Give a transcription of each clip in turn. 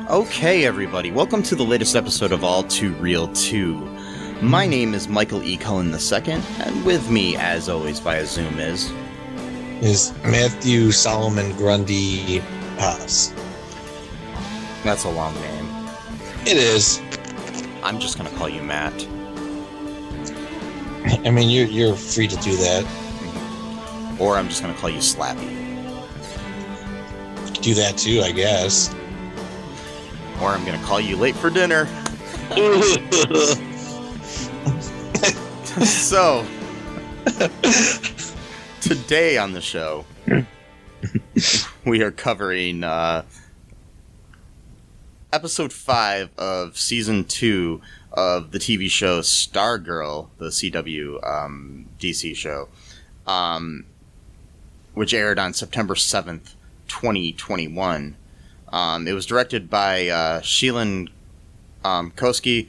Okay, everybody, welcome to the latest episode of All Too Real 2. My name is Michael E. Cullen II, and with me, as always, via Zoom is Matthew Solomon Grundy Haas. That's a long name. It is. I'm just going to call you Matt. I mean, you're free to do that. Or I'm just going to call you Slappy. Do that too, I guess. Or I'm going to call you late for dinner. So, today on the show, we are covering episode 5 of season 2 of the TV show Stargirl, the CW DC show, which aired on September 7th, 2021. It was directed by Sheelan Koski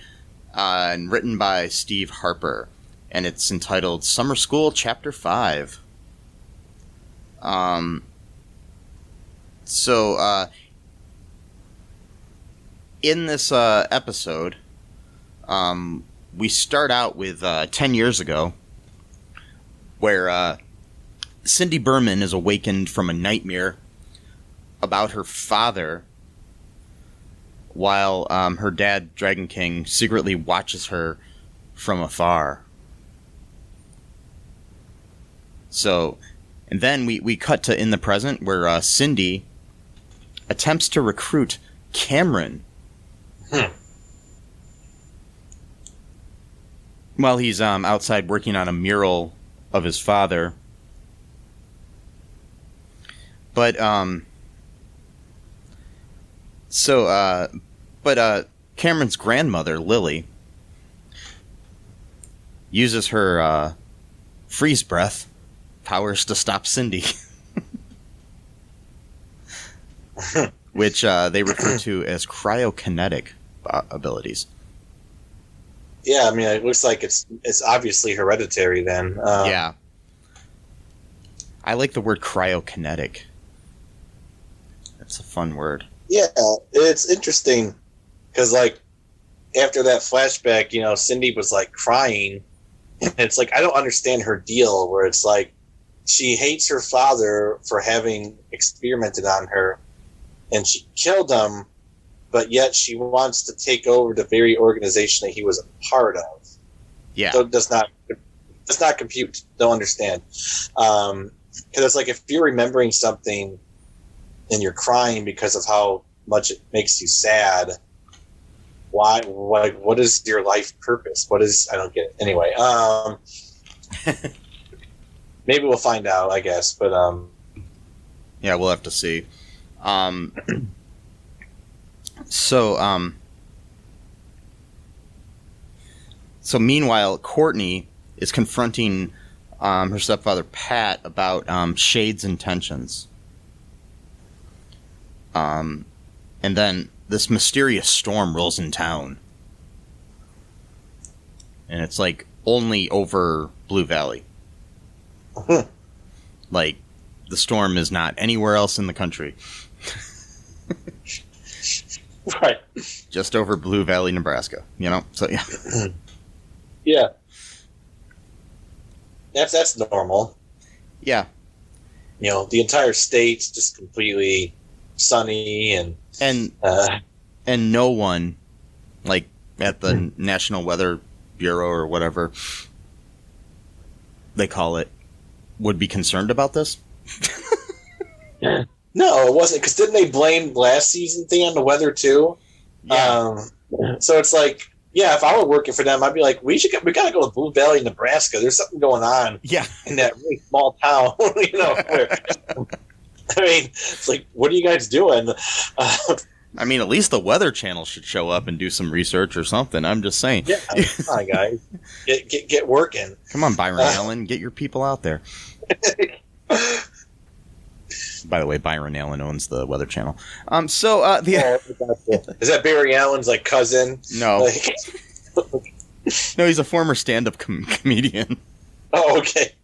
and written by Steve Harper, and it's entitled Summer School Chapter 5. In this episode, we start out with 10 years ago, where Cindy Berman is awakened from a nightmare about her father, while her dad, Dragon King, secretly watches her from afar. So, and then we cut to in the present, where Cindy attempts to recruit Cameron while he's outside working on a mural of his father. But Cameron's grandmother, Lily, uses her freeze breath powers to stop Cindy, which they refer to as cryokinetic abilities. Yeah, I mean, it looks like it's obviously hereditary then. Yeah. I like the word cryokinetic. That's a fun word. Yeah, it's interesting because, like, after that flashback, Cindy was, like, crying. And it's like, I don't understand her deal where it's like she hates her father for having experimented on her and she killed him, but yet she wants to take over the very organization that he was a part of. Yeah. So it does not compute. Don't understand. Because it's like, if you're remembering something and you're crying because of how much it makes you sad, why? What is your life purpose? I don't get it. Anyway, maybe we'll find out, I guess. But yeah, we'll have to see. So meanwhile, Courtney is confronting her stepfather Pat about Shade's intentions. And then this mysterious storm rolls in town. And it's like only over Blue Valley. Like, the storm is not anywhere else in the country. Right. Just over Blue Valley, Nebraska. So yeah. Yeah. That's normal. Yeah. The entire state's just completely sunny and no one, like, at the National Weather Bureau or whatever they call it, would be concerned about this. No, it wasn't, because didn't they blame last season thing on the weather too? Yeah. So it's like, yeah, if I were working for them, I'd be like, we gotta go to Blue Valley, Nebraska. There's something going on. Yeah. In that really small town. Where, I mean, it's like, what are you guys doing? I mean, at least the Weather Channel should show up and do some research or something. I'm just saying. Yeah, come on, guys, get working. Come on, Byron Allen, get your people out there. By the way, Byron Allen owns the Weather Channel. Is that Barry Allen's like cousin? No, no, he's a former stand-up comedian. Oh, okay.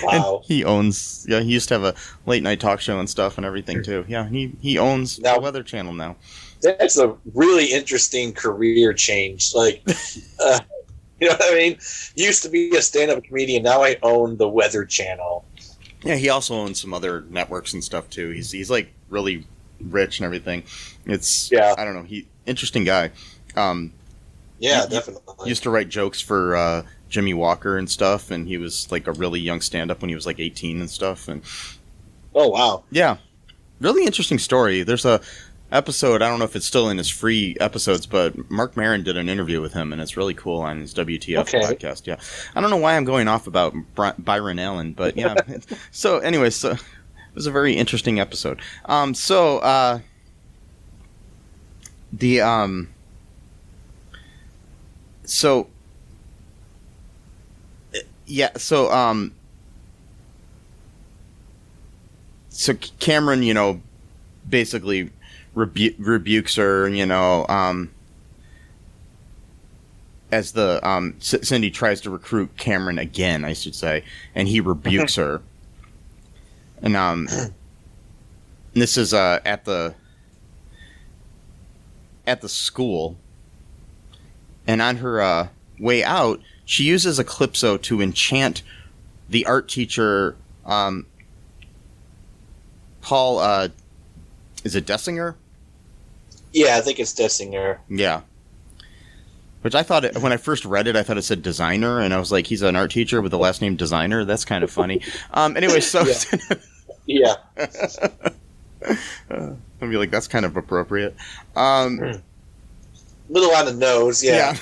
Wow. And he owns. Yeah, he used to have a late night talk show and stuff and everything too. Yeah, he owns Now- the Weather Channel now. That's a really interesting career change. Like, you know what I mean? Used to be a stand-up comedian. Now I own the Weather Channel. Yeah, he also owns some other networks and stuff too. He's like really rich and everything. It's I don't know. Interesting guy. Yeah, definitely. Used to write jokes for Jimmy Walker and stuff, and he was like a really young stand-up when he was like 18 and stuff. And oh wow, yeah, really interesting story. There's a episode, I don't know if it's still in his free episodes, but Mark Maron did an interview with him, and it's really cool on his WTF podcast. Yeah, I don't know why I'm going off about Byron Allen, but yeah. So anyway, so it was a very interesting episode. So Cameron, you know, basically rebukes her, you know, as the Cindy tries to recruit Cameron again, I should say, and he rebukes her. And this is at the school, and on her way out, she uses a Calypso to enchant the art teacher, Paul. Is it Dessinger? Yeah, I think it's Dessinger. Yeah. Which I thought, when I first read it, I thought it said designer, and I was like, he's an art teacher with the last name Designer? That's kind of funny. Anyway, so... Yeah. I'd be like, that's kind of appropriate. Little on the nose, yeah.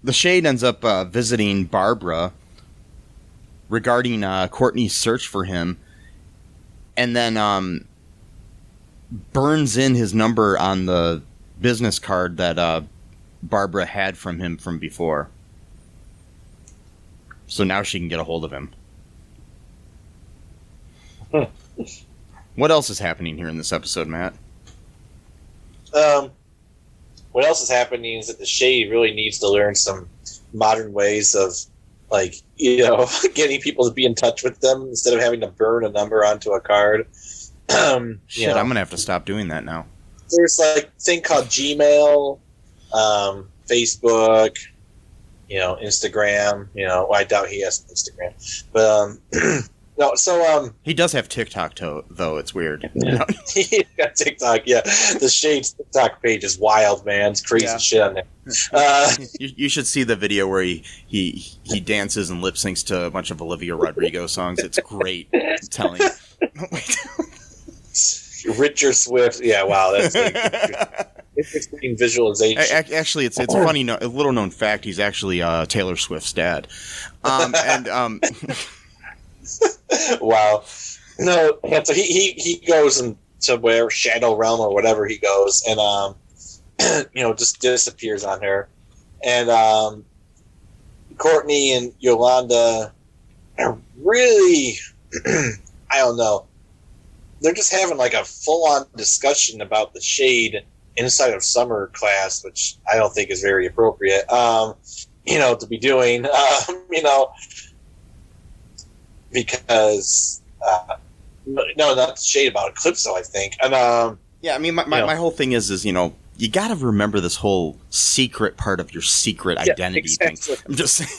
The Shade ends up visiting Barbara regarding Courtney's search for him, and then burns in his number on the business card that Barbara had from him from before. So now she can get a hold of him. What else is happening here in this episode, Matt? What else is happening is that the Shade really needs to learn some modern ways of, like, you know, getting people to be in touch with them instead of having to burn a number onto a card. Shit, I'm going to have to stop doing that now. There's, like, a thing called Gmail, Facebook, you know, Instagram. You know, well, I doubt he has Instagram. But, no, so... he does have TikTok, though. It's weird. You know? He's got TikTok, yeah. The Shade's TikTok page is wild, man. It's crazy shit on there. You should see the video where he dances and lip syncs to a bunch of Olivia Rodrigo songs. It's great. I'm telling you. Richard Swift. Yeah, wow. That's like interesting visualization. Actually, it's funny. A little known fact. He's actually Taylor Swift's dad. Wow. No, yeah, so he goes into where Shadow Realm or whatever he goes, and you know, just disappears on her. And Courtney and Yolanda are really I don't know. They're just having like a full-on discussion about the Shade inside of summer class, which I don't think is very appropriate, you know, to be doing, you know, because, no, not the Shade, about Eclipso, I think. And, yeah, I mean, my whole thing is, you know, you got to remember this whole secret part of your secret identity thing. I'm just saying.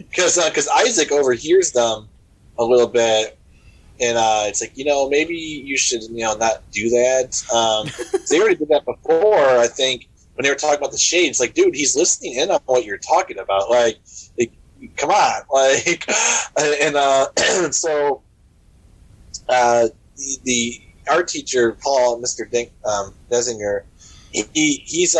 Because Isaac overhears them a little bit, and it's like, you know, maybe you should, you know, not do that. They already did that before, I think, when they were talking about the Shades. Like, dude, he's listening in on what you're talking about. Like come on, like, and so the art teacher Paul, Mr. Desinger, he's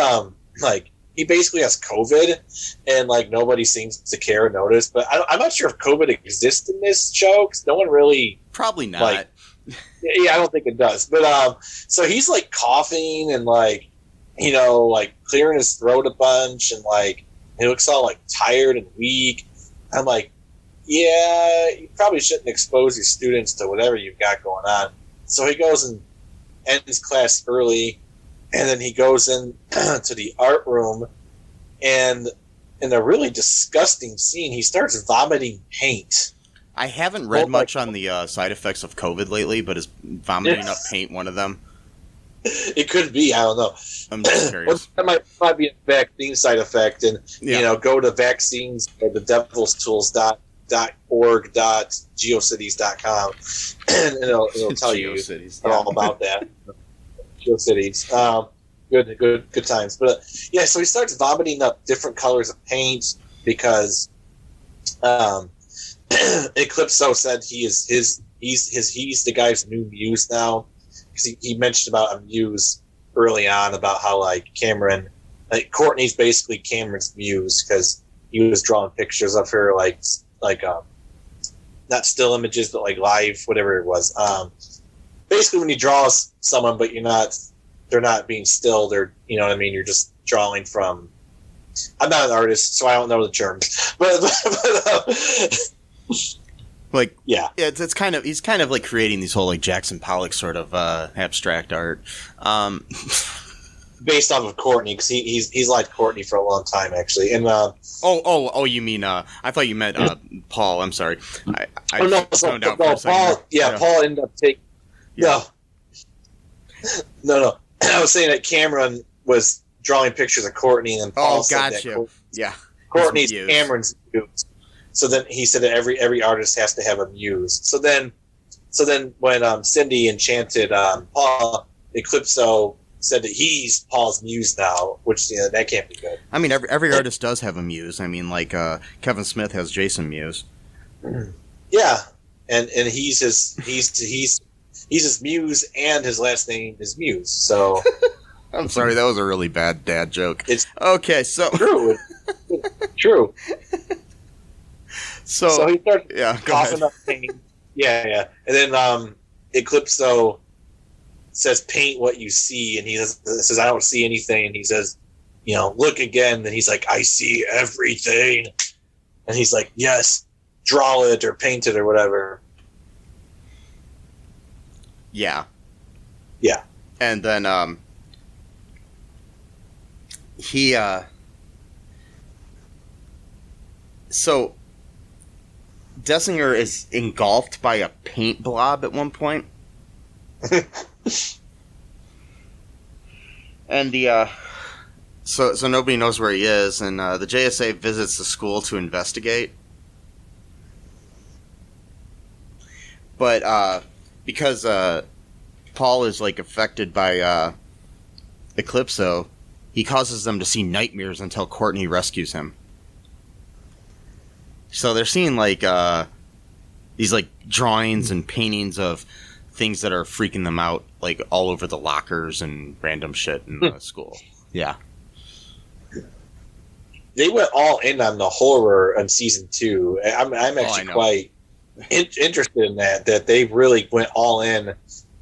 like, he basically has COVID, and like nobody seems to care or notice. But I'm not sure if COVID exists in this show, because no one really, probably not. Like, yeah, I don't think it does. But so he's like coughing and like, you know, like clearing his throat a bunch, and like he looks all like tired and weak. I'm like, yeah, you probably shouldn't expose your students to whatever you've got going on. So he goes and ends class early, And then he goes in to the art room, and in a really disgusting scene, he starts vomiting paint. I haven't read much on the side effects of COVID lately, but is vomiting up paint one of them? It could be. I don't know. I'm just curious. That might be a vaccine side effect. And, go to vaccines or the devilstools.org.geocities.com, and it'll tell you all about that. GeoCities. Good times. But, so he starts vomiting up different colors of paint because Eclipso said he's the guy's new muse now. Because he mentioned about a muse early on about how Courtney's basically Cameron's muse because he was drawing pictures of her like not still images but like live whatever it was. Basically, when you draw someone but they're not being still. They're what I mean. You're just drawing from. I'm not an artist, so I don't know the terms, but it's kind of he's kind of like creating these whole like Jackson Pollock sort of abstract art, based off of Courtney because he's liked Courtney for a long time actually. And you mean I thought you meant Paul? I'm sorry. Paul. Yeah, Paul ended up taking. Yeah. No. I was saying that Cameron was drawing pictures of Courtney, and Paul said that Courtney's Cameron's muse. So then he said that every artist has to have a muse. So then when Cindy enchanted Paul, Eclipso said that he's Paul's muse now, which that can't be good. I mean, every artist does have a muse. I mean, like Kevin Smith has Jason Mewes. Yeah, and he's his muse, and his last name is Muse. So I'm sorry, that was a really bad dad joke. It's okay, so true. So he starts coughing up paint. Yeah. And then Eclipso says, "Paint what you see," and he says, "I don't see anything." And he says, "Look again." And he's like, "I see everything." And he's like, "Yes, draw it or paint it or whatever." Yeah. Yeah. And then he so Dessinger is engulfed by a paint blob at one point. And so nobody knows where he is, and the JSA visits the school to investigate. But because Paul is like affected by Eclipso, he causes them to see nightmares until Courtney rescues him. So they're seeing like these like drawings and paintings of things that are freaking them out, like all over the lockers and random shit in the school. Yeah. They went all in on the horror in season 2. I'm actually quite interested in that they really went all in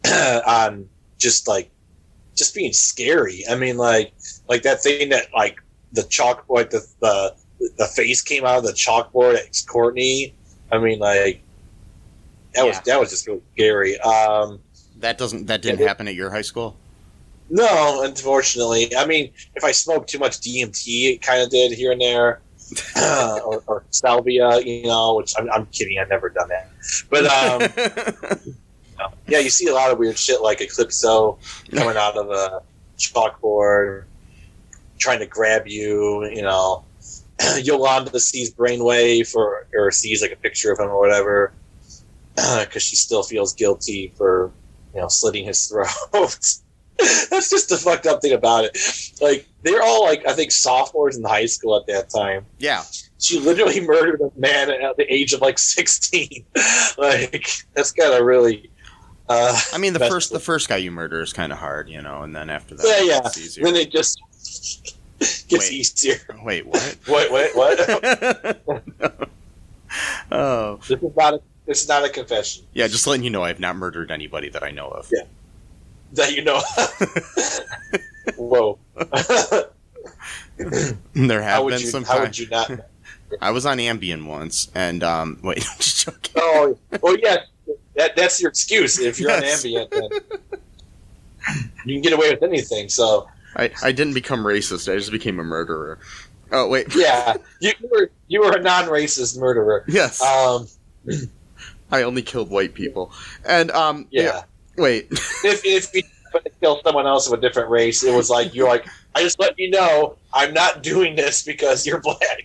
on just being scary. I mean, like that thing that like the chalkboard, the face came out of the chalkboard at Courtney. I mean, like that was just really scary. That didn't happen at your high school? No, unfortunately. I mean, if I smoked too much DMT, it kind of did here and there, or salvia, which I'm kidding. I've never done that. But you see a lot of weird shit like Eclipso coming out of a chalkboard, trying to grab you. Yolanda sees Brainwave or sees like a picture of him or whatever, because she still feels guilty for slitting his throat. That's just the fucked up thing about it. Like, they're all like, I think, sophomores in high school at that time. Yeah. She literally murdered a man at the age of like 16. Like, that's kind of really. I mean, the first guy you murder is kind of hard, and then after that, it's easier. Then it just gets easier. Wait, what? What? Oh. This is not a confession. Yeah, just letting you know I've not murdered anybody that I know of. Yeah. That you know. Whoa. There have been some times. How would you not know? I was on Ambien once, and wait, I'm just joking. Oh, well, yeah. That's your excuse if you're on Ambien. Then. you can get away with anything. So I didn't become racist. I just became a murderer. Oh wait. Yeah, you were a non-racist murderer. Yes. I only killed white people. And yeah. Wait. If you to kill someone else of a different race, it was like you're like, I just let you know I'm not doing this because you're black.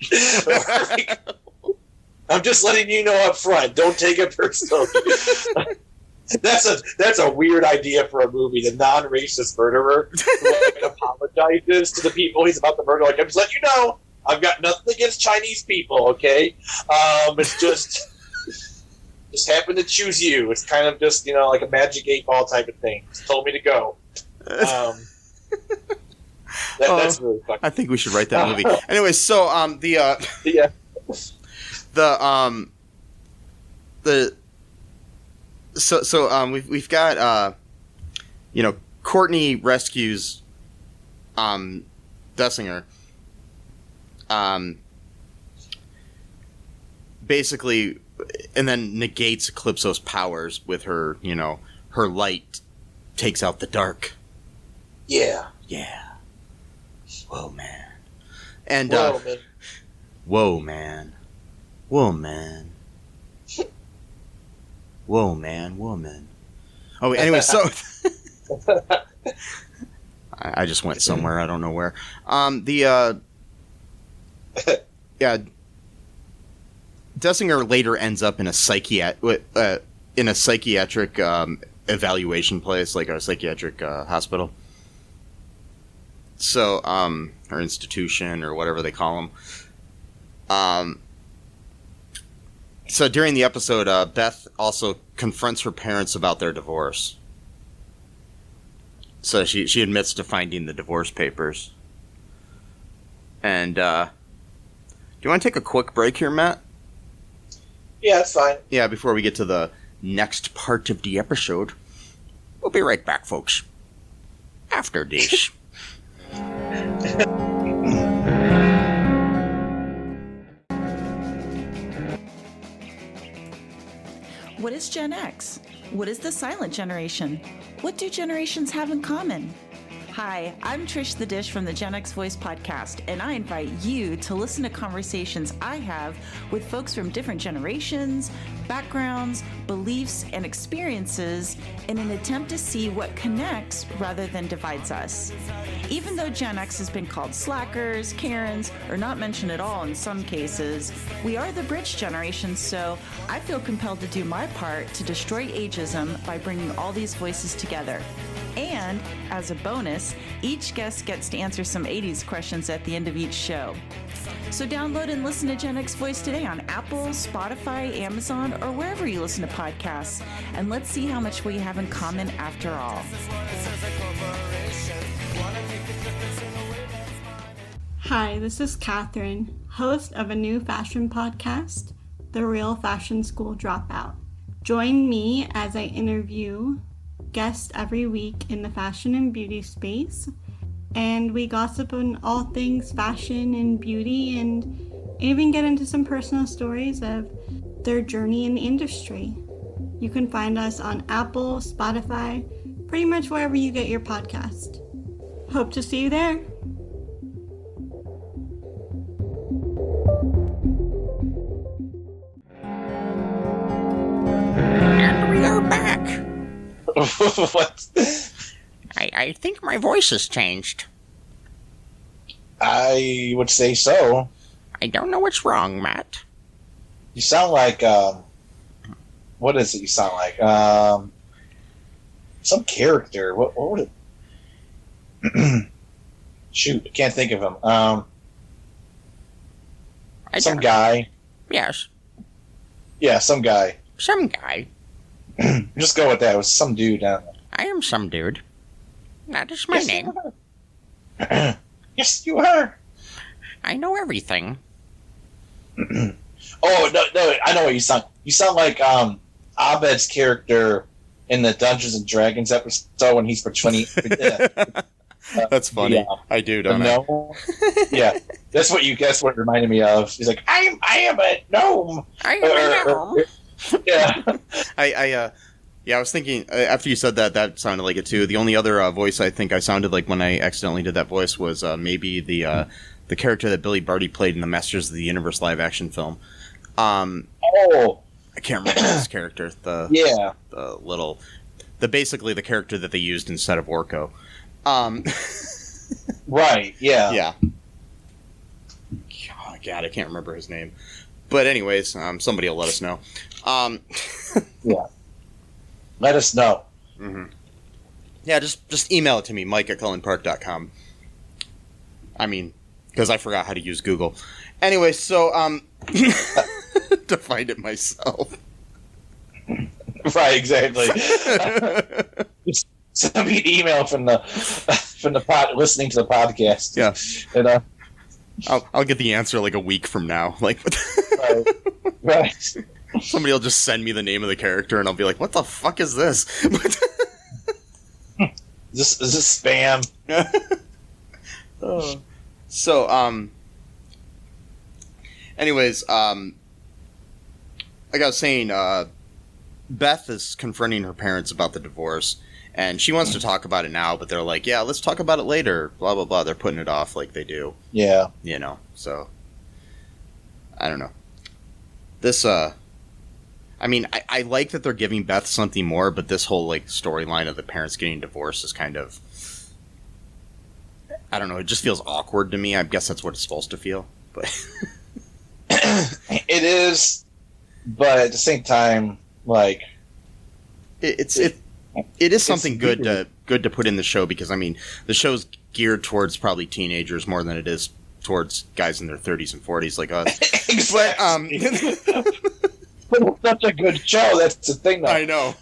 I'm just letting you know up front. Don't take it personally. That's a weird idea for a movie. The non-racist murderer who apologizes to the people he's about to murder. Like, I'm just letting you know, I've got nothing against Chinese people. Okay, it's just happened to choose you. It's kind of just like a Magic 8-Ball type of thing. Just told me to go. That's really fucking. I think we should write that movie. Anyway, so we've got Courtney rescues Dessinger, basically, and then negates Eclipso's powers with her. Her light takes out the dark. Yeah. Whoa, man. And whoa, man. Woman. Oh, anyway, so I just went somewhere. I don't know where. Dessinger later ends up in a psychiatric evaluation place, like a psychiatric hospital. So, or institution, or whatever they call them. So during the episode, Beth also confronts her parents about their divorce. So she admits to finding the divorce papers. And, do you want to take a quick break here, Matt? Yeah, that's fine. Yeah, before we get to the next part of the episode. We'll be right back, folks. After this. What is Gen X? What is the silent generation? What do generations have in common? Hi, I'm Trish the Dish from the Gen X Voice podcast, and I invite you to listen to conversations I have with folks from different generations, backgrounds, beliefs, and experiences in an attempt to see what connects rather than divides us. Even though Gen X has been called slackers, Karens, or not mentioned at all in some cases, we are the bridge generation, so I feel compelled to do my part to destroy ageism by bringing all these voices together. And, as a bonus, each guest gets to answer some 80s questions at the end of each show. So download and listen to Gen X Voice today on Apple, Spotify, Amazon, or wherever you listen to podcasts. And let's see how much we have in common after all. Hi, this is Catherine, host of a new fashion podcast, The Real Fashion School Dropout. Join me as I interview guests every week in the fashion and beauty space, and we gossip on all things fashion and beauty, and even get into some personal stories of their journey in the industry. You can find us on Apple, Spotify, pretty much wherever you get your podcast. Hope to see you there. And we are back. What? I think my voice has changed. I would say so. I don't know what's wrong, Matt. You sound like, what is it you sound like? Some character. What would it... Shoot, I can't think of him. Some guy. Yes. Yeah, some guy. Some guy. Just go with that. It was some dude. I am some dude. That is my name. Yes, you are. I know everything. Oh, no, I know what you sound. You sound like Abed's character in the Dungeons and Dragons episode when he's portraying. That's funny. I do, don't I? Yeah, that's what it reminded me of. He's like, I am a gnome. I am a gnome. Yeah. Yeah, I was thinking, after you said that, that sounded like it too. The only other voice I think I sounded like when I accidentally did that voice was maybe the character that Billy Barty played in the Masters of the Universe live-action film. Oh! I can't remember his character. Basically the character that they used instead of Orko. Right, yeah. Yeah. Oh, God, I can't remember his name. But anyways, somebody will let us know. Yeah. Let us know. Mm-hmm. Yeah, just email it to me, mike@cullenpark.com. I mean, because I forgot how to use Google. Anyway, so, to find it myself. Right, exactly. Just send me an email from the pod listening to the podcast. Yeah. And, I'll get the answer like a week from now. Like, right. somebody will just send me the name of the character, and I'll be like, "What the fuck is this?" Is this spam? So, anyways, like I was saying, Beth is confronting her parents about the divorce, and she wants to talk about it now, but they're like, "Yeah, let's talk about it later." Blah blah blah. They're putting it off like they do. Yeah. You know. So, I don't know. This, I mean, I like that they're giving Beth something more, but this whole, like, storyline of the parents getting divorced is kind of, I don't know, it just feels awkward to me. I guess that's what it's supposed to feel, but... It is, but at the same time, like... It is something good to put in the show, because, I mean, the show's geared towards probably teenagers more than it is towards guys in their 30s and 40s like us. Exactly. But it's such a good show. That's the thing, though. I know.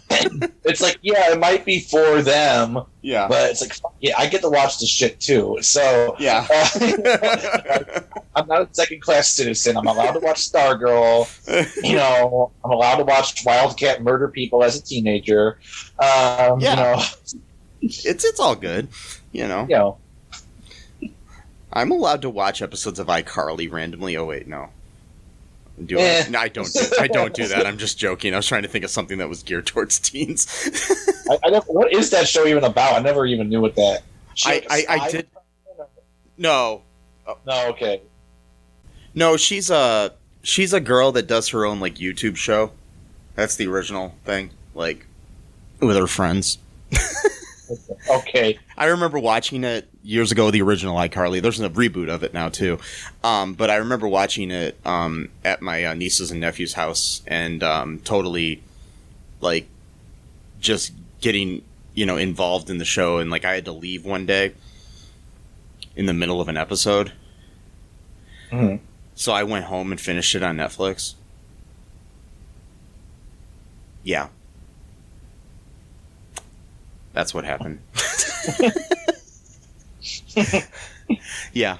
It's like, yeah, it might be for them. Yeah. But it's like, fuck yeah, I get to watch this shit too. So yeah. I'm not a second-class citizen. I'm allowed to watch Stargirl. You know, I'm allowed to watch Wildcat murder people as a teenager. Yeah. You know, It's all good. You know. you know. I'm allowed to watch episodes of iCarly randomly. Oh wait, no. No, I don't do that. I'm just joking. I was trying to think of something that was geared towards teens. I never, what is that show even about? I never even knew what that. I did. No. No, okay. No, she's a girl that does her own like YouTube show. That's the original thing, like with her friends. Okay. I remember watching it years ago, the original iCarly. There's a reboot of it now, too. But I remember watching it at my niece's and nephew's house and totally, like, just getting, involved in the show. And, like, I had to leave one day in the middle of an episode. Mm-hmm. So I went home and finished it on Netflix. Yeah. That's what happened. Yeah.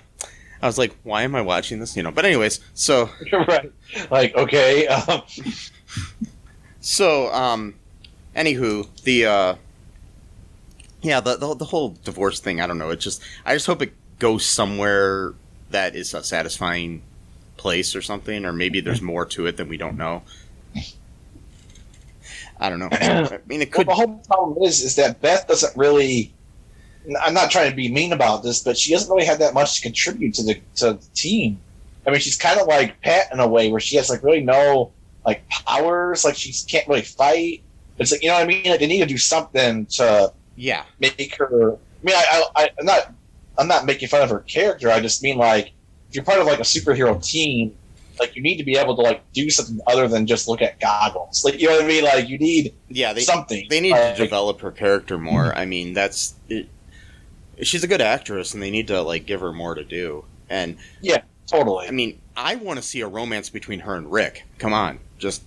I was like, why am I watching this? But anyways, so... Right. Like, okay. So, anywho, the whole divorce thing, I don't know. I just hope it goes somewhere that is a satisfying place or something, or maybe there's more to it than we don't know. I don't know. I mean, it could. Well, the whole problem is that Beth doesn't really. I'm not trying to be mean about this, but she doesn't really have that much to contribute to the team. I mean, she's kind of like Pat in a way, where she has like really no like powers. Like she can't really fight. It's like, you know what I mean? Like they need to do something to make her. I mean, I'm not making fun of her character. I just mean like if you're part of like a superhero team. Like, you need to be able to, like, do something other than just look at goggles. Like, you know what I mean? Like, you need something. They need to develop her character more. I mean, that's... She's a good actress, and they need to, like, give her more to do. And... Yeah, totally. I mean, I want to see a romance between her and Rick. Come on. Just...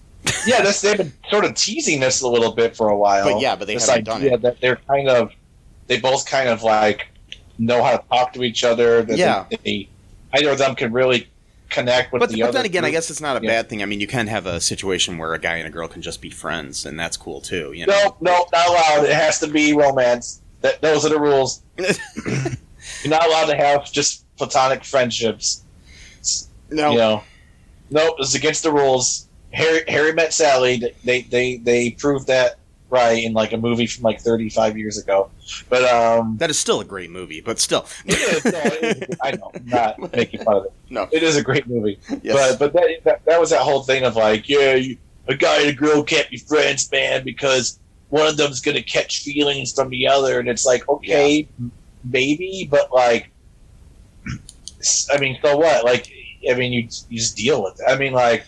Yeah, they've been sort of teasing this a little bit for a while. But they haven't done it. That they're kind of... They both kind of, like, know how to talk to each other. That either of them can really... connect with the other. But then again, group. I guess it's not a bad thing. I mean, you can have a situation where a guy and a girl can just be friends, and that's cool too. No, not allowed. It has to be romance. Those are the rules. You're not allowed to have just platonic friendships. No, no, it's against the rules. Harry met Sally. They proved that right, in like a movie from like 35 years ago. But That is still a great movie, but still. I know, I'm not making fun of it. No. It is a great movie. Yes. But that was that whole thing of like, yeah, a guy and a girl can't be friends, man, because one of them's going to catch feelings from the other. And it's like, okay, maybe, but like, I mean, so what? Like, I mean, you just deal with it. I mean, like,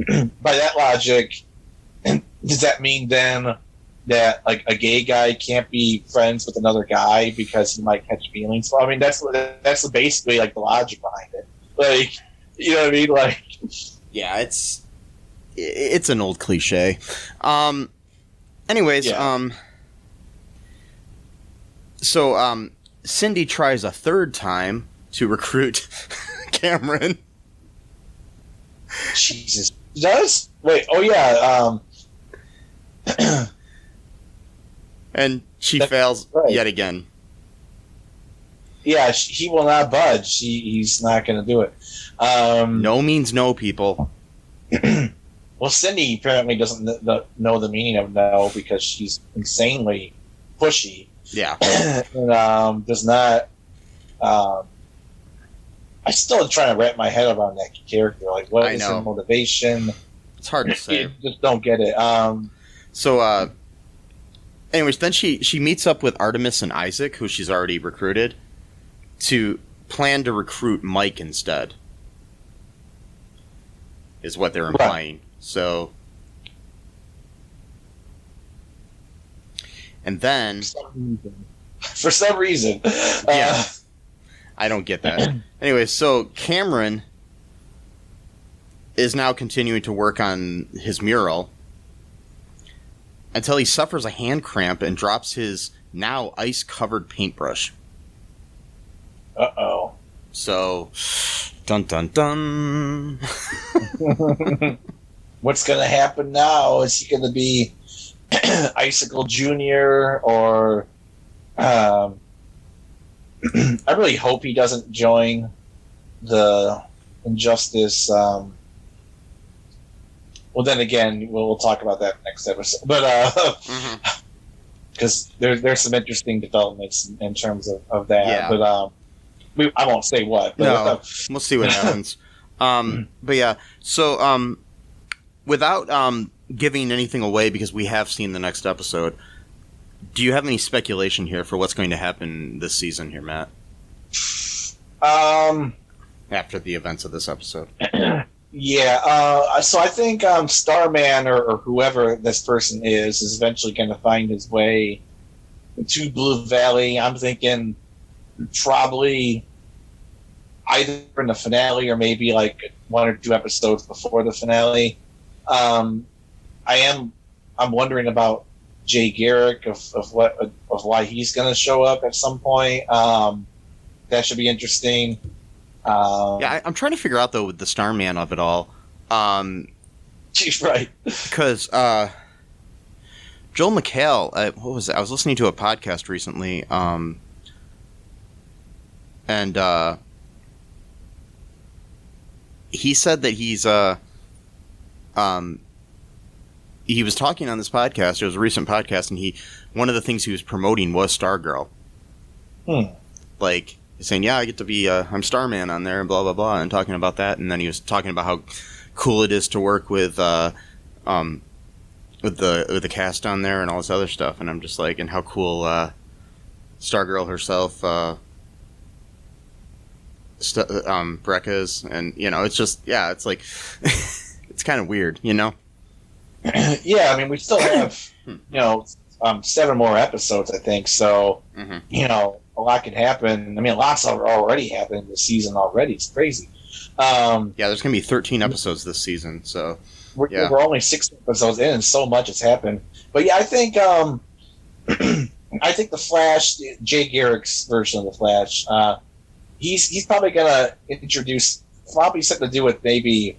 by that logic, does that mean then that like a gay guy can't be friends with another guy because he might catch feelings? Well, I mean, that's basically like the logic behind it. Like, you know what I mean? Like, yeah, it's an old cliche. Anyways, so Cindy tries a third time to recruit Cameron. Jesus, does? Wait, oh yeah. And she fails yet again. Yeah, he will not budge. He's not going to do it. No means no, people. Well, Cindy apparently doesn't know the meaning of no because she's insanely pushy. Yeah. And does not. I still trying to wrap my head around that character. Like, what is her motivation? It's hard to say. Just don't get it. So, anyways, then she meets up with Artemis and Isaac, who she's already recruited, to plan to recruit Mike instead. Is what they're implying. Right. So, and then for some reason, yeah, I don't get that. Anyway, so Cameron is now continuing to work on his mural until he suffers a hand cramp and drops his now ice-covered paintbrush. Uh-oh. So, dun dun dun. What's going to happen now? Is he going to be Icicle Jr. or... I really hope he doesn't join the Injustice. Well, then again, we'll talk about that next episode. But because there's some interesting developments in terms of that. Yeah. But I won't say what. But, no, we'll see what happens. But yeah, so without giving anything away, because we have seen the next episode, do you have any speculation here for what's going to happen this season here, Matt? After the events of this episode. Yeah, so I think Starman or whoever this person is eventually going to find his way to Blue Valley. I'm thinking probably either in the finale or maybe like 1 or 2 episodes before the finale. I'm wondering about Jay Garrick of why he's going to show up at some point. That should be interesting. Yeah, I'm trying to figure out though with the Starman of it all. Right. Because Joel McHale, what was it? I was listening to a podcast recently, and he said that he was talking on this podcast. It was a recent podcast, and one of the things he was promoting was Stargirl. Like saying, "Yeah, I get to be I'm Starman on there," and blah blah blah, and talking about that. And then he was talking about how cool it is to work with the cast on there and all this other stuff. And I'm just like, and how cool Stargirl herself, Brecca is, and it's just it's like it's kind of weird, Yeah, I mean, we still have 7 more episodes, I think. So a lot can happen. I mean, lots already happened this season already. It's crazy. Yeah, there's gonna be 13 episodes this season, so we're only 6 episodes in, and so much has happened. But yeah, I think I think the Flash, Jay Garrick's version of the Flash, he's probably gonna introduce something to do with maybe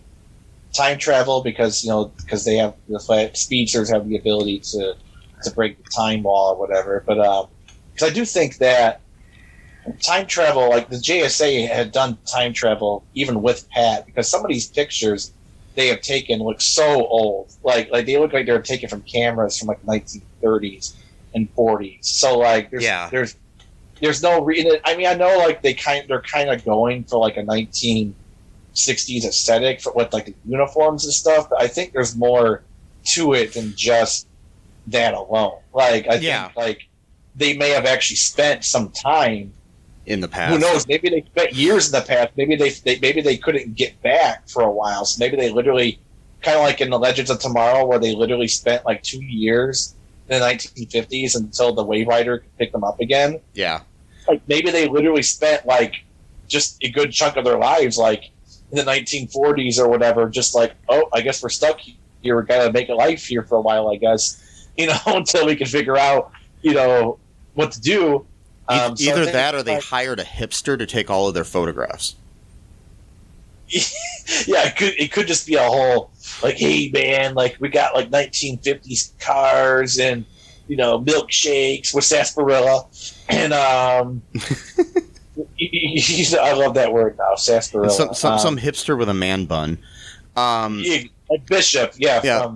time travel because they have the speedsters have the ability to break the time wall or whatever. But because I do think that time travel, like the JSA had done time travel even with Pat, because some of these pictures they have taken look so old. Like they look like they're taken from cameras from like 1930s and 40s. So like there's no reason. I mean, I know like they're kind of going for like a 1960s aesthetic for with like the uniforms and stuff, but I think there's more to it than just that alone. Like I think like they may have actually spent some time in the past. Who knows? Maybe they spent years in the past. Maybe they couldn't get back for a while. So maybe they literally, kind of like in the Legends of Tomorrow, where they literally spent like 2 years in the 1950s until the Wave Rider could pick them up again. Yeah. Like maybe they literally spent like just a good chunk of their lives, like in the 1940s or whatever, just like, oh, I guess we're stuck here. We're gonna make a life here for a while, I guess, until we can figure out, what to do. Either that or they hired a hipster to take all of their photographs. Yeah, it could just be a whole, like, hey, man, like, we got, like, 1950s cars and, milkshakes with sarsaparilla. And, I love that word now, sarsaparilla. Some hipster with a man bun. Like Bishop, yeah.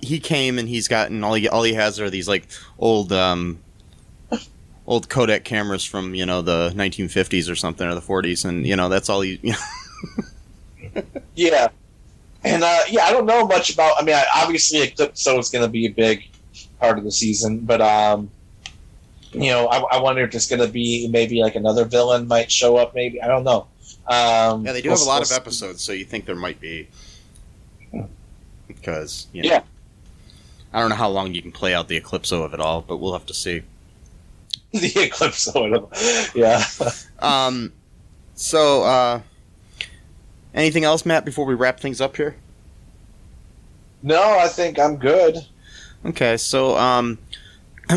He came and he's gotten, all he has are these, like, old Kodak cameras from, the 1950s or something, or the 40s, and, that's all he... Yeah. And, I don't know much about... I mean, obviously Eclipso is going to be a big part of the season, but, I wonder if there's going to be maybe, like, another villain might show up, maybe. I don't know. They do have a lot of episodes, so you think there might be... Because, Yeah. I don't know how long you can play out the Eclipso of it all, but we'll have to see. The Eclipso, yeah. So, anything else, Matt, before we wrap things up here? No, I think I'm good. Okay, so,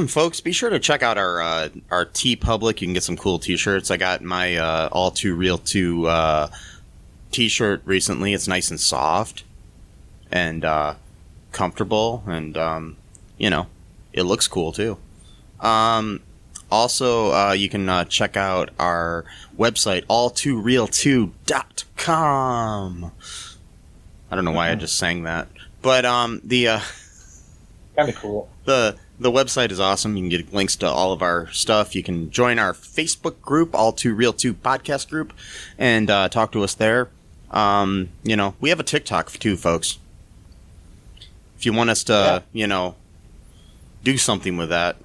folks, be sure to check out our TeePublic. You can get some cool t-shirts. I got my All Too Real 2 t-shirt recently. It's nice and soft and comfortable, and, it looks cool, too. Also, you can check out our website, alltooreal2.com. I don't know why I just sang that. But the kind of cool. The website is awesome. You can get links to all of our stuff. You can join our Facebook group, All Too Real 2 podcast group, and talk to us there. We have a TikTok too, folks. If you want us to, do something with that,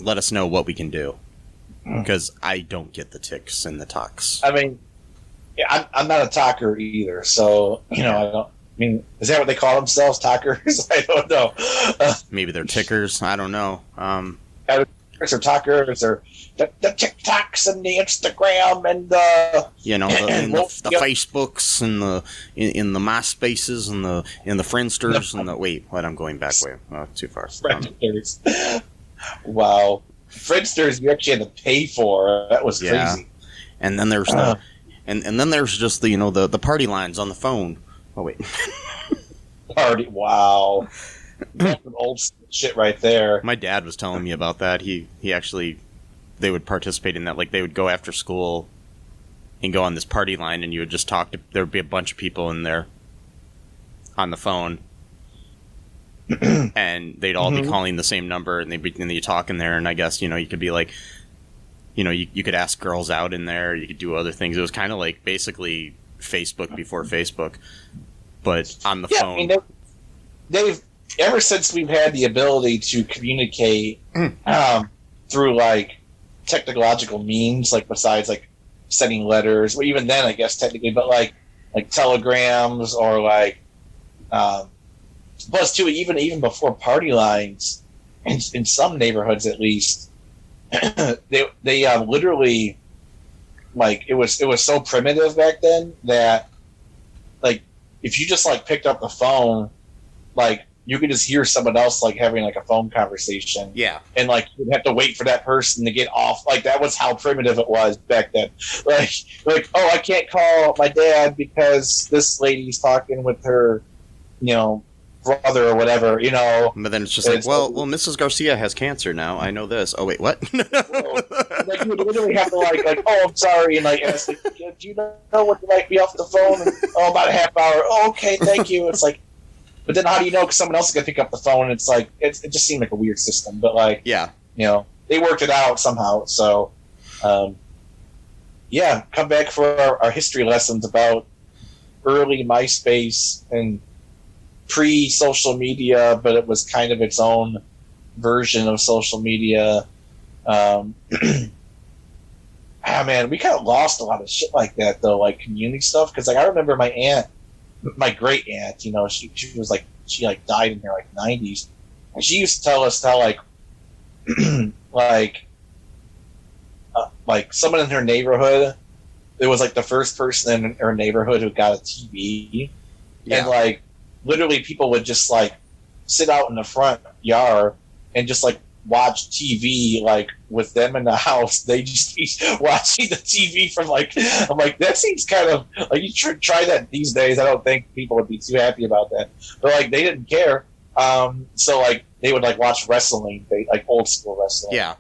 let us know what we can do. Because I don't get the ticks and the talks. I mean, I'm not a talker either, so, I don't... I mean, is that what they call themselves, talkers? I don't know. Maybe they're tickers. I don't know. Or talkers, or the TikToks and the Instagram and the... the Facebooks and the in the MySpaces and the Friendsters and the... Wait, what? I'm going back way. Too far. Friendsters. Wow. Friendsters you actually had to pay for. That was crazy. And then there's and then there's just the party lines on the phone. Oh wait. Party. Wow. That's some old shit right there. My dad was telling me about that. He actually, they would participate in that. Like they would go after school and go on this party line, and you would just talk to. There would be a bunch of people in there on the phone. And they'd all be calling the same number, and you talk in there, and I guess, you could be like, you could ask girls out in there, you could do other things. It was kind of like basically Facebook before Facebook, but on the phone. I mean, they've, ever since we've had the ability to communicate through, like, technological means, like, besides, like, sending letters, well, even then, I guess, technically, but, like telegrams or, like, plus, too, even before party lines, in some neighborhoods at least, they literally, like, it was so primitive back then that, like, if you just, like, picked up the phone, like, you could just hear someone else, like, having, like, a phone conversation. Yeah. And, like, you'd have to wait for that person to get off. Like, that was how primitive it was back then. Like, oh, I can't call my dad because this lady's talking with her, brother or whatever, you know. But then it's just like, well, Mrs. Garcia has cancer now. I know this. Oh wait, what? Like you would literally have to like, oh, I'm sorry, and like ask, like, do you know what you like me off the phone? And, oh, about a half hour. Oh, okay, thank you. It's like, but then how do you know? Because someone else is gonna pick up the phone. And it's like it just seemed like a weird system, but like, yeah, you know, they worked it out somehow. So, yeah, come back for our history lessons about early MySpace and pre-social media, but it was kind of its own version of social media. Man, we kind of lost a lot of shit like that, though, like community stuff. Because like I remember my aunt, my great aunt, you know, she was like she died in her like 90s, and she used to tell us how like someone in her neighborhood, it was like the first person in her neighborhood who got a TV, and like literally people would just like sit out in the front yard and just like watch TV like with them in the house. They just be watching the TV from like, I'm like, that seems kind of like you should try that these days. I don't think people would be too happy about that, but like they didn't care. So like they would like watch wrestling, like old school wrestling. Yeah.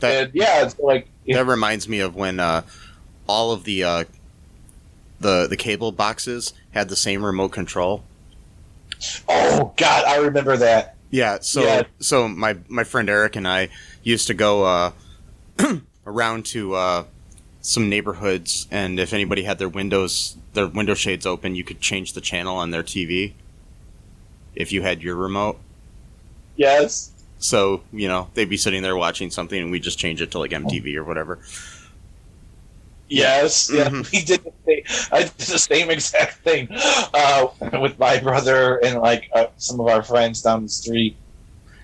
It's like that reminds me of when all of the cable boxes had the same remote control. Oh God, I remember that. Yeah, so my friend Eric and I used to go around to some neighborhoods, and if anybody had their window shades open, you could change the channel on their TV if you had your remote. Yes. So, you know, they'd be sitting there watching something, and we'd just change it to like MTV or whatever. Yes, yeah, I did the same exact thing with my brother and like some of our friends down the street.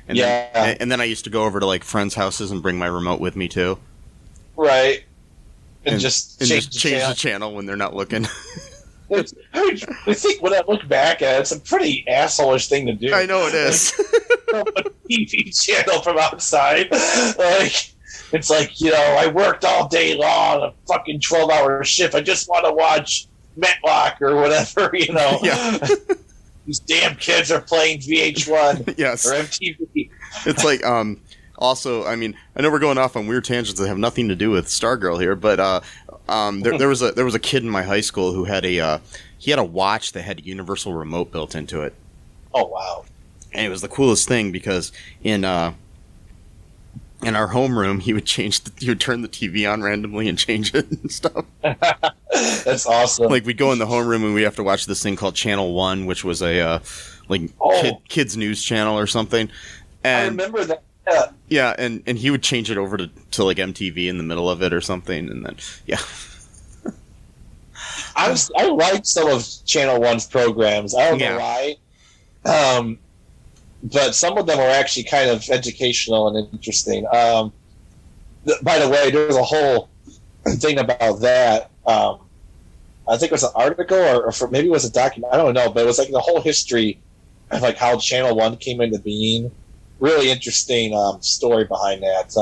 And then I used to go over to like friends' houses and bring my remote with me too. Right, and just change the channel when they're not looking. I think when I look back at it, it's a pretty asshole-ish thing to do. I know it is. A TV channel from outside, like. It's like, you know, I worked all day long, a fucking 12-hour shift. I just want to watch Metlock or whatever, you know. Yeah. These damn kids are playing VH1 yes. or MTV. It's like, also, I mean, I know we're going off on weird tangents that have nothing to do with Stargirl here, but there was a kid in my high school who had a watch that had a universal remote built into it. Oh wow! And it was the coolest thing because in our homeroom, he would turn the TV on randomly and change it and stuff. That's awesome. Like we'd go in the homeroom and we'd have to watch this thing called Channel 1, which was a kids news channel or something. And, I remember that. Yeah, and he would change it over to like MTV in the middle of it or something, and then I liked some of Channel 1's programs. I don't know why. But some of them were actually kind of educational and interesting. By the way, there's a whole thing about that. I think it was an article or maybe it was a document. I don't know, but it was like the whole history of like how Channel 1 came into being. Really interesting story behind that.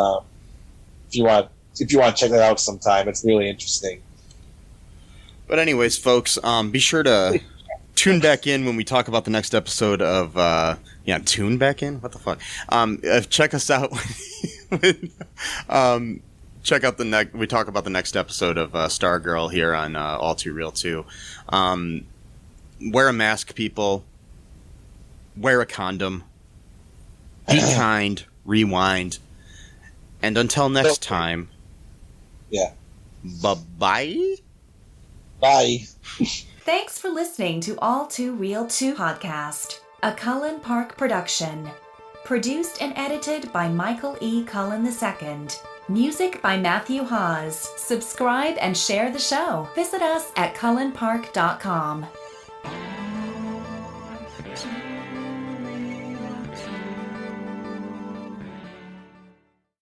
If you want to check that out sometime, it's really interesting. But anyways, folks, be sure to tune back in when we talk about the next episode of tune back in? What the fuck? Check us out. Check out we talk about the next episode of Stargirl here on All Too Real 2. Wear a mask, people. Wear a condom. Be kind. Rewind. And until next time. Yeah. Bye-bye. Bye. Thanks for listening to All Too Real 2 podcast, a Cullen Park production. Produced and edited by Michael E. Cullen II. Music by Matthew Hawes. Subscribe and share the show. Visit us at cullenpark.com.